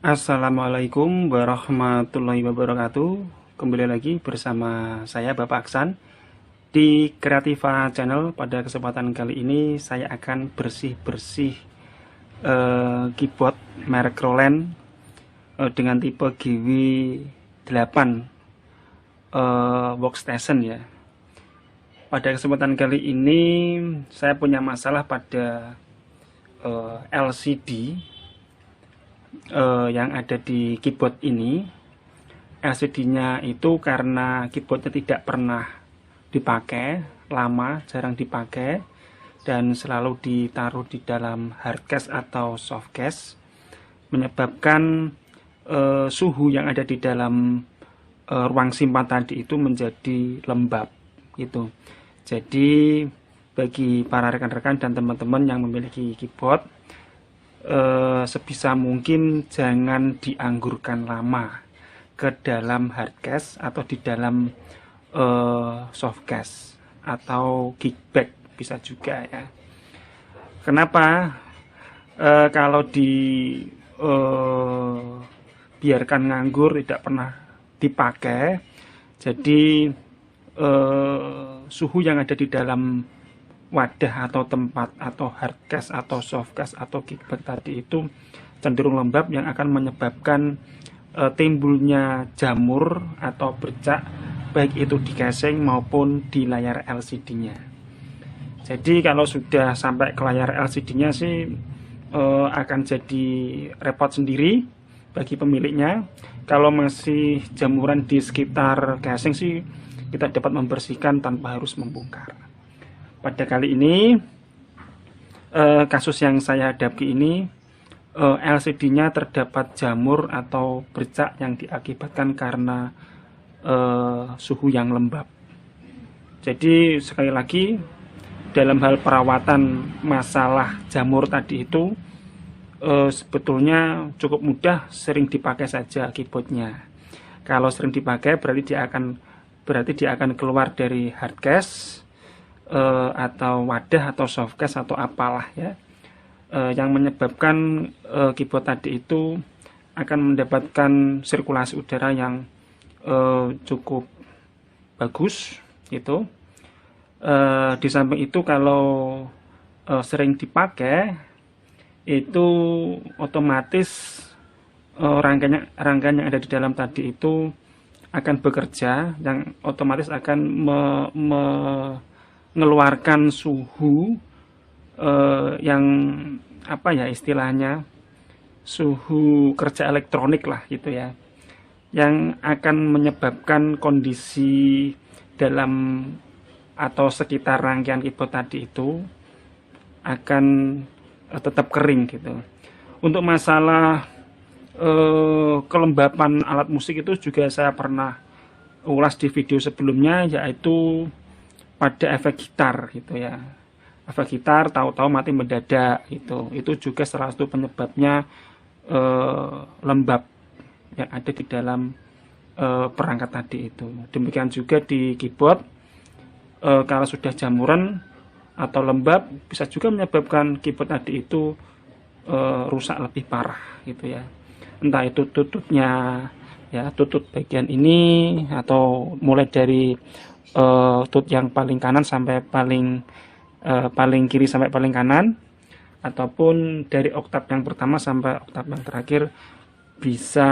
Assalamualaikum warahmatullahi wabarakatuh. Kembali lagi bersama saya Bapak Aksan di Kreativa Channel. Pada kesempatan kali ini saya akan bersih-bersih keyboard merek Roland dengan tipe GW8 workstation ya. Pada kesempatan kali ini saya punya masalah pada LCD yang ada di keyboard ini. LCD-nya itu karena keyboardnya tidak pernah dipakai, lama, jarang dipakai, dan selalu ditaruh di dalam hardcase atau softcase, menyebabkan suhu yang ada di dalam ruang simpan tadi itu menjadi lembab gitu. Jadi bagi para rekan-rekan dan teman-teman yang memiliki keyboard, sebisa mungkin jangan dianggurkan lama ke dalam hardcase atau di dalam softcase atau kickback bisa juga ya. Kenapa? Kalau biarkan nganggur, tidak pernah dipakai, jadi suhu yang ada di dalam wadah atau tempat atau hardcase atau softcase atau kickback tadi itu cenderung lembab, yang akan menyebabkan timbulnya jamur atau bercak baik itu di casing maupun di layar LCD-nya. Jadi kalau sudah sampai ke layar LCD-nya sih akan jadi repot sendiri bagi pemiliknya. Kalau masih jamuran di sekitar casing sih kita dapat membersihkan tanpa harus membongkar. Pada kali ini kasus yang saya hadapi ini, LCD-nya terdapat jamur atau bercak yang diakibatkan karena suhu yang lembab. Jadi sekali lagi, dalam hal perawatan masalah jamur tadi itu sebetulnya cukup mudah, sering dipakai saja keyboardnya. Kalau sering dipakai berarti dia akan keluar dari hardcase atau wadah atau softcase atau apalah ya, yang menyebabkan keyboard tadi itu akan mendapatkan sirkulasi udara yang cukup bagus gitu. Di samping itu kalau sering dipakai itu otomatis rangkaian yang ada di dalam tadi itu akan bekerja, yang otomatis akan mengeluarkan suhu yang apa ya istilahnya, suhu kerja elektronik lah gitu ya, yang akan menyebabkan kondisi dalam atau sekitar rangkaian keyboard tadi itu akan tetap kering gitu. Untuk masalah kelembapan alat musik itu juga saya pernah ulas di video sebelumnya, yaitu pada efek gitar gitu ya. Efek gitar tahu-tahu mati mendadak gitu. Itu juga salah satu penyebabnya lembab yang ada di dalam perangkat tadi itu. Demikian juga di keyboard, kalau sudah jamuran atau lembab bisa juga menyebabkan keyboard tadi itu rusak lebih parah gitu ya. Entah itu tututnya ya, tutut bagian ini, atau mulai dari tut yang paling kanan sampai paling kiri sampai paling kanan, ataupun dari oktav yang pertama sampai oktav yang terakhir, bisa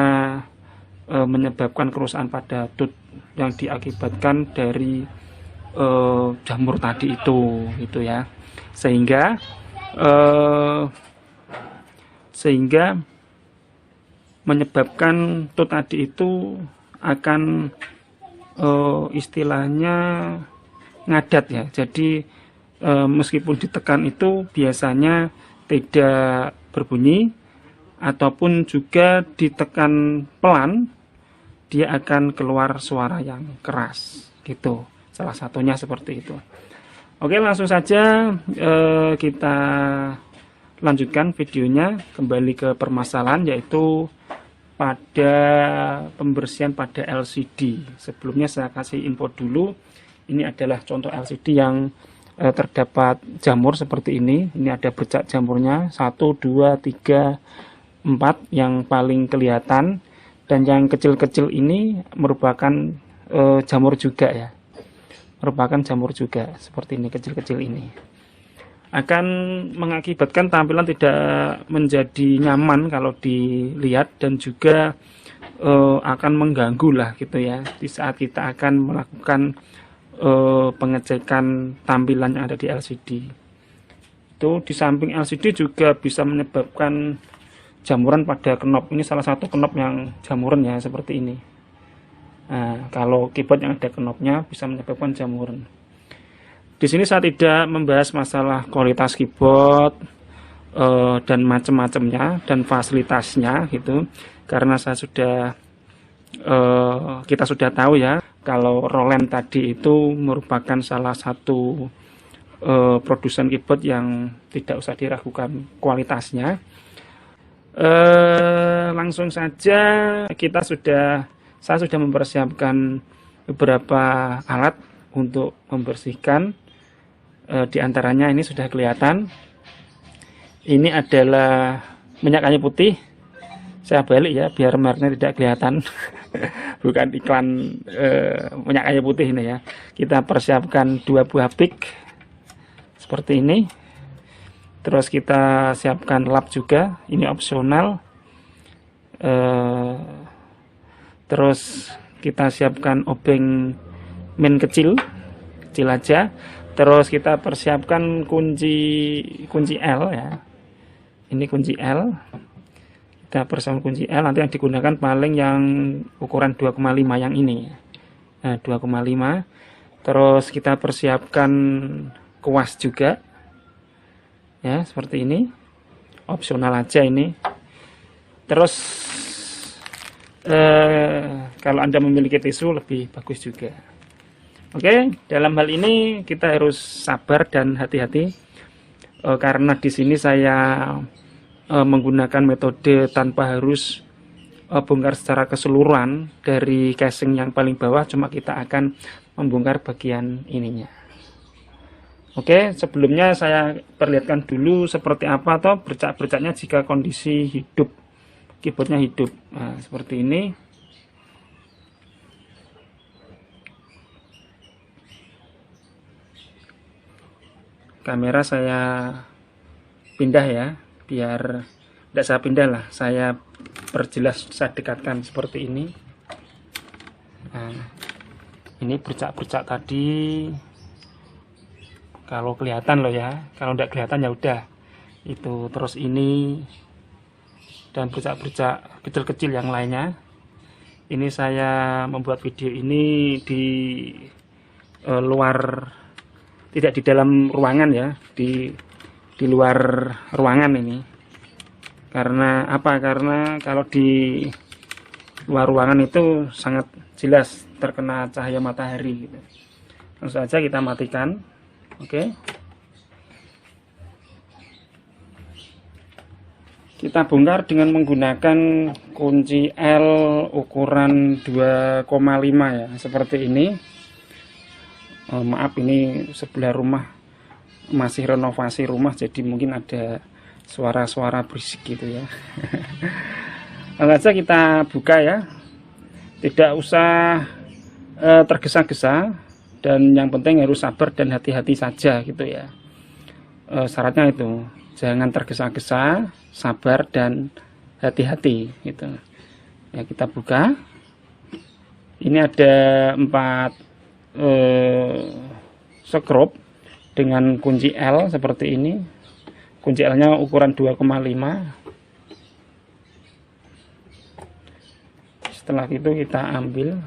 menyebabkan kerusakan pada tut yang diakibatkan dari jamur tadi itu gitu ya, sehingga menyebabkan tut tadi itu akan istilahnya ngadat ya. Jadi meskipun ditekan itu biasanya tidak berbunyi, ataupun juga ditekan pelan dia akan keluar suara yang keras gitu. Salah satunya seperti itu. Oke, langsung saja kita lanjutkan videonya, kembali ke permasalahan, yaitu pada pembersihan pada LCD. Sebelumnya saya kasih info dulu. Ini adalah contoh LCD yang terdapat jamur seperti ini. Ini ada bercak jamurnya 1, 2, 3, 4 yang paling kelihatan, dan yang kecil-kecil ini merupakan jamur juga ya, merupakan jamur juga seperti ini, kecil-kecil ini akan mengakibatkan tampilan tidak menjadi nyaman kalau dilihat, dan juga akan mengganggu lah gitu ya di saat kita akan melakukan pengecekan tampilan yang ada di LCD. Itu di samping LCD juga bisa menyebabkan jamuran pada knop. Ini salah satu knop yang jamuran ya, seperti ini. Nah, kalau keyboard yang ada knopnya bisa menyebabkan jamuran. Di sini saya tidak membahas masalah kualitas keyboard dan macam-macamnya dan fasilitasnya gitu, karena kita sudah tahu ya kalau Roland tadi itu merupakan salah satu produsen keyboard yang tidak usah diragukan kualitasnya. Langsung saja saya sudah mempersiapkan beberapa alat untuk membersihkan. Di antaranya ini sudah kelihatan, ini adalah minyak kayu putih. Saya balik ya biar mereknya tidak kelihatan. Bukan iklan minyak kayu putih ini ya. Kita persiapkan 2 buah pick seperti ini. Terus kita siapkan lap juga, ini opsional. Terus kita siapkan obeng main kecil aja. Terus kita persiapkan kunci L ya. Ini kunci L. Kita persiapkan kunci L, nanti yang digunakan paling yang ukuran 2,5 yang ini. Nah, 2,5. Terus kita persiapkan kuas juga. Ya, seperti ini. Opsional aja ini. Terus kalau Anda memiliki tisu lebih bagus juga. Oke, dalam hal ini kita harus sabar dan hati-hati karena di sini saya menggunakan metode tanpa harus bongkar secara keseluruhan dari casing yang paling bawah, cuma kita akan membongkar bagian ininya. Oke, sebelumnya saya perlihatkan dulu seperti apa atau bercak-bercaknya jika kondisi hidup, keyboardnya hidup. Nah, seperti ini. Kamera saya pindah ya, biar tidak saya pindah lah, saya perjelas, saya dekatkan seperti ini. Nah, ini bercak-bercak tadi, kalau kelihatan loh ya, kalau tidak kelihatan ya udah itu. Terus ini dan bercak-bercak kecil-kecil yang lainnya. Ini saya membuat video ini di luar, tidak di dalam ruangan ya, di luar ruangan ini. Karena apa? Karena kalau di luar ruangan itu sangat jelas terkena cahaya matahari gitu. Langsung saja kita matikan. Oke. Kita bongkar dengan menggunakan kunci L ukuran 2,5 ya, seperti ini. Maaf, ini sebelah rumah masih renovasi rumah, jadi mungkin ada suara-suara berisik gitu ya. Langsung saja kita buka ya, tidak usah tergesa-gesa, dan yang penting harus sabar dan hati-hati saja gitu ya. Syaratnya itu jangan tergesa-gesa, sabar dan hati-hati gitu ya. Kita buka, ini ada 4 skrup dengan kunci L seperti ini. Kunci L nya ukuran 2,5. Setelah itu kita ambil,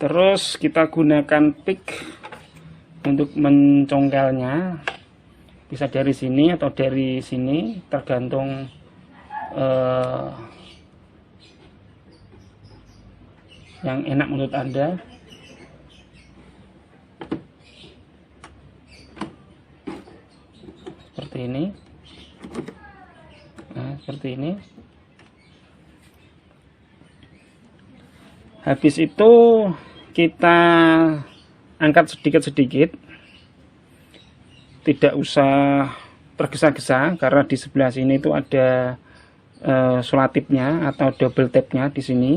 terus kita gunakan pick untuk mencongkelnya. Bisa dari sini atau dari sini, tergantung yang enak menurut Anda. Seperti ini. Nah, seperti ini. Habis itu kita angkat sedikit-sedikit, tidak usah tergesa-gesa karena di sebelah sini itu ada selotipnya atau double tapnya di sini.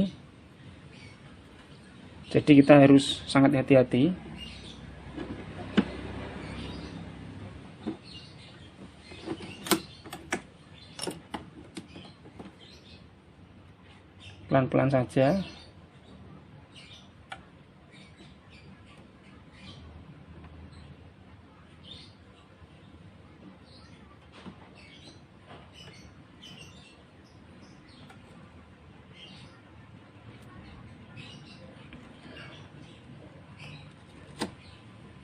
Jadi kita harus sangat hati-hati. Pelan-pelan saja.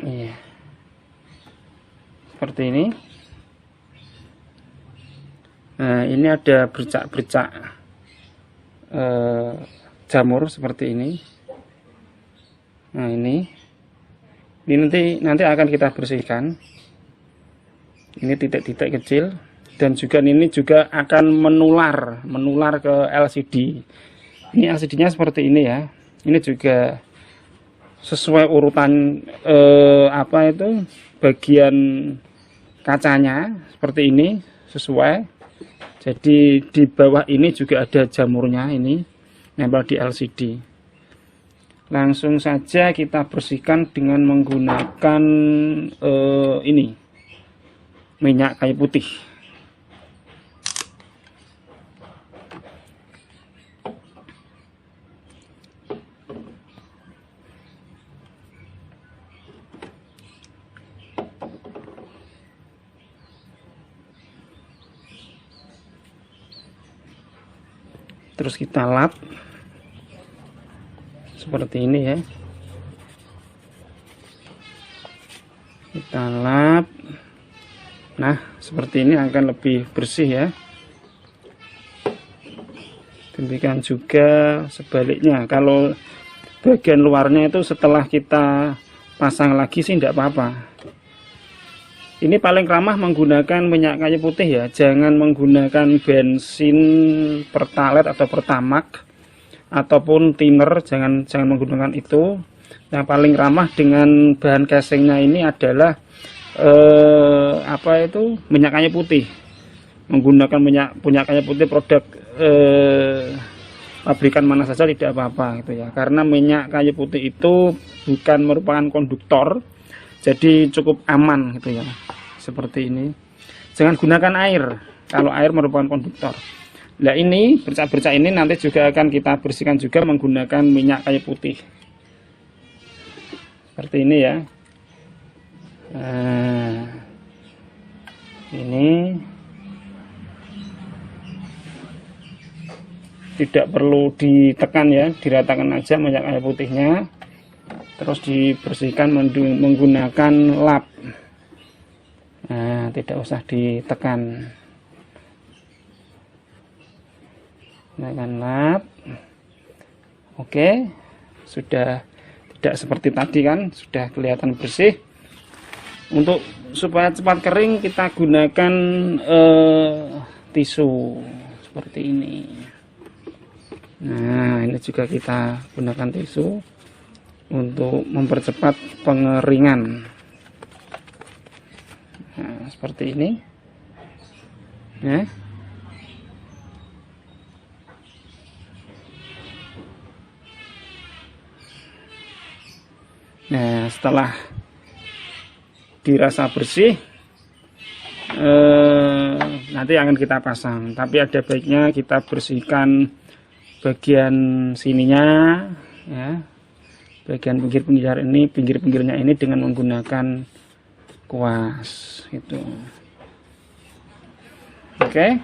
Iya, seperti ini. Nah, ini ada bercak-bercak jamur seperti ini. Nah, ini nanti akan kita bersihkan. Ini titik-titik kecil, dan juga ini juga akan menular ke LCD. Ini LCD-nya seperti ini ya. Ini juga sesuai urutan bagian kacanya seperti ini, sesuai. Jadi di bawah ini juga ada jamurnya, ini nempel di LCD. Langsung saja kita bersihkan dengan menggunakan ini minyak kayu putih. Terus kita lap seperti ini ya. Kita lap. Nah, seperti ini akan lebih bersih ya. Demikian juga sebaliknya. Kalau bagian luarnya itu setelah kita pasang lagi sih tidak apa-apa. Ini paling ramah menggunakan minyak kayu putih ya. Jangan menggunakan bensin Pertalite atau Pertamax ataupun thinner, jangan menggunakan itu. Yang paling ramah dengan bahan casingnya ini adalah minyak kayu putih. Menggunakan minyak kayu putih produk pabrikan mana saja tidak apa-apa gitu ya. Karena minyak kayu putih itu bukan merupakan konduktor. Jadi cukup aman gitu ya, seperti ini. Jangan gunakan air, kalau air merupakan konduktor. Nah, ini bercak-bercak ini nanti juga akan kita bersihkan juga menggunakan minyak kayu putih. Seperti ini ya. Nah, ini tidak perlu ditekan ya, diratakan aja minyak kayu putihnya. Terus dibersihkan menggunakan lap. Nah, tidak usah ditekan. Gunakan lap. Oke, sudah tidak seperti tadi kan, sudah kelihatan bersih. Untuk supaya cepat kering kita gunakan tisu seperti ini. Nah, ini juga kita gunakan tisu untuk mempercepat pengeringan. Nah, seperti ini ya. Nah, setelah dirasa bersih nanti akan kita pasang, tapi ada baiknya kita bersihkan bagian sininya ya, bagian pinggir-pinggir ini, pinggir-pinggirnya ini dengan menggunakan kuas itu. Oke,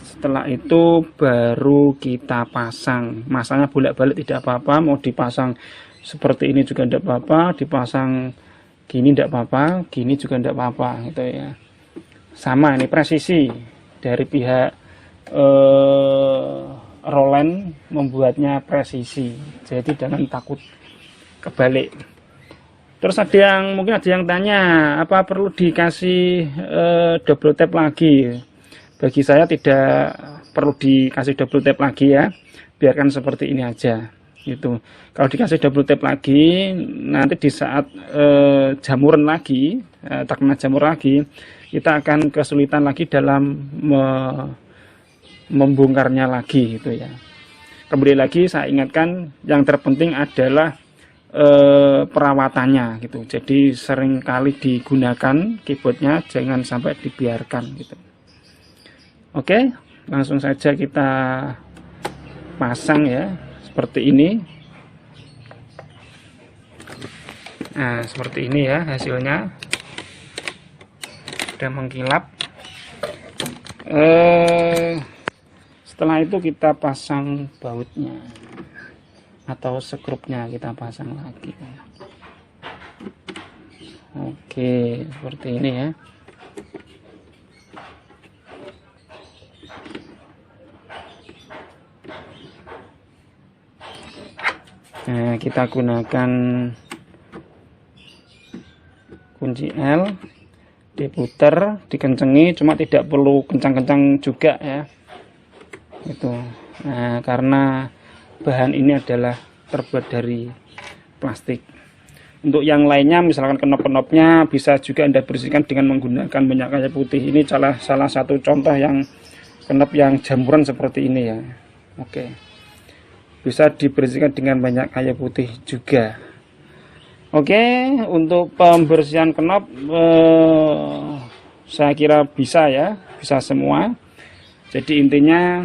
setelah itu baru kita pasang. Masangnya bolak-balik tidak apa-apa, mau dipasang seperti ini juga tidak apa-apa, dipasang gini tidak apa-apa, gini juga tidak apa-apa gitu ya. Sama, ini presisi dari pihak Roland membuatnya presisi, jadi jangan takut kebalik. Terus mungkin ada yang tanya, apa perlu dikasih double tap lagi? Bagi saya tidak perlu dikasih double tap lagi ya, biarkan seperti ini aja. gitu. Kalau dikasih double tap lagi, nanti di saat jamuran lagi, terkena jamur lagi, kita akan kesulitan lagi dalam membongkarnya lagi gitu ya. Kembali lagi saya ingatkan, yang terpenting adalah perawatannya gitu. Jadi sering kali digunakan keyboardnya, jangan sampai dibiarkan gitu. Oke, langsung saja kita pasang ya, seperti ini. Nah, seperti ini ya hasilnya, udah mengkilap. Setelah itu kita pasang bautnya atau skrupnya, kita pasang lagi. Oke, seperti ini ya. Nah, kita gunakan kunci L, diputer, dikencengi, cuma tidak perlu kencang-kencang juga ya. Itu. Nah, karena bahan ini adalah terbuat dari plastik. Untuk yang lainnya, misalkan kenop-kenopnya bisa juga Anda bersihkan dengan menggunakan minyak kayu putih. Ini salah satu contoh yang kenop yang jamuran seperti ini ya. Oke, bisa dibersihkan dengan minyak kayu putih juga. Oke, untuk pembersihan kenop saya kira bisa ya, bisa semua. Jadi intinya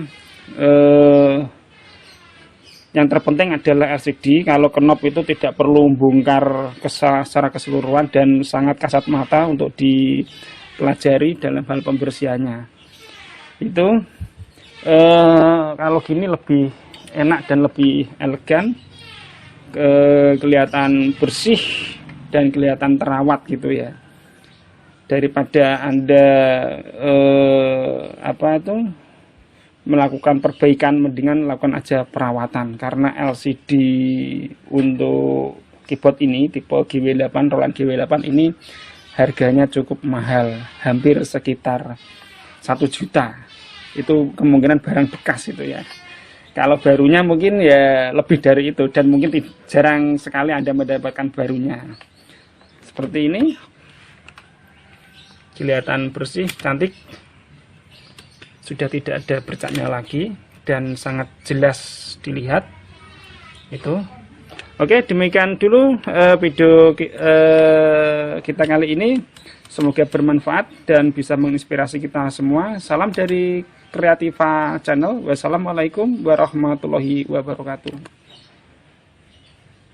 yang terpenting adalah LCD. Kalau kenop itu tidak perlu bongkar secara keseluruhan dan sangat kasat mata untuk dipelajari dalam hal pembersihannya. Itu kalau gini lebih enak dan lebih elegan, kelihatan bersih dan kelihatan terawat gitu ya. Daripada Anda melakukan perbaikan, mendingan lakukan aja perawatan, karena LCD untuk keyboard ini tipe GW8, Roland GW8 ini harganya cukup mahal, hampir sekitar 1 juta. Itu kemungkinan barang bekas itu ya. Kalau barunya mungkin ya lebih dari itu, dan mungkin jarang sekali Anda mendapatkan barunya. Seperti ini, kelihatan bersih, cantik. Sudah tidak ada bercaknya lagi dan sangat jelas dilihat. Itu. Oke, demikian dulu video kita kali ini. Semoga bermanfaat dan bisa menginspirasi kita semua. Salam dari Kreativa Channel. Wassalamualaikum warahmatullahi wabarakatuh.